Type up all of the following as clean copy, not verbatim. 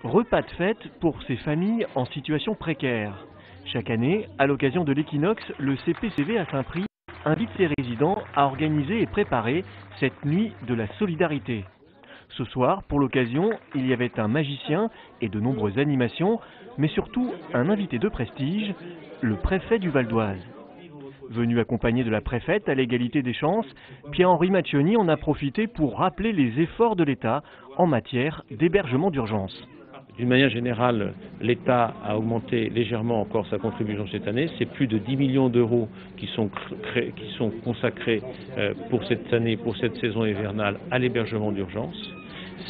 Repas de fête pour ces familles en situation précaire. Chaque année, à l'occasion de l'équinoxe, le CPCV à Saint-Prix invite ses résidents à organiser et préparer cette nuit de la solidarité. Ce soir, pour l'occasion, il y avait un magicien et de nombreuses animations, mais surtout un invité de prestige, le préfet du Val d'Oise. Venu accompagné de la préfète à l'égalité des chances, Pierre-Henri Maccioni en a profité pour rappeler les efforts de l'État en matière d'hébergement d'urgence. D'une manière générale, l'État a augmenté légèrement encore sa contribution cette année. C'est plus de 10 millions d'euros qui sont consacrés pour cette année, pour cette saison hivernale, à l'hébergement d'urgence.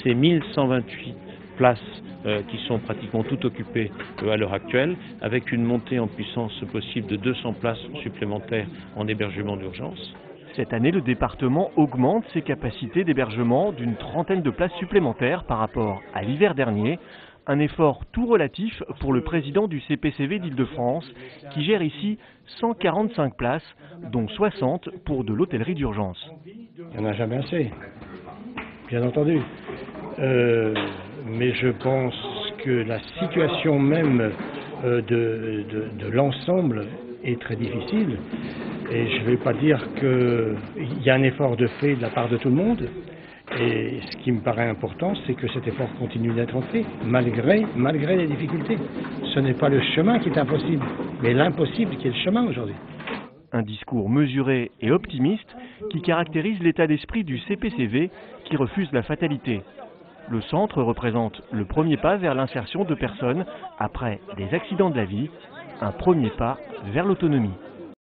C'est 1128 places qui sont pratiquement toutes occupées à l'heure actuelle, avec une montée en puissance possible de 200 places supplémentaires en hébergement d'urgence. Cette année, le département augmente ses capacités d'hébergement d'une trentaine de places supplémentaires par rapport à l'hiver dernier. Un effort tout relatif pour le président du CPCV d'Île-de-France, qui gère ici 145 places, dont 60 pour de l'hôtellerie d'urgence. Il n'y en a jamais assez, bien entendu. Mais je pense que la situation même de l'ensemble est très difficile. Et je ne vais pas dire qu'il y a un effort de fait de la part de tout le monde. Et ce qui me paraît important, c'est que cet effort continue d'être fait, malgré les difficultés. Ce n'est pas le chemin qui est impossible, mais l'impossible qui est le chemin aujourd'hui. Un discours mesuré et optimiste qui caractérise l'état d'esprit du CPCV qui refuse la fatalité. Le centre représente le premier pas vers l'insertion de personnes après des accidents de la vie, un premier pas vers l'autonomie.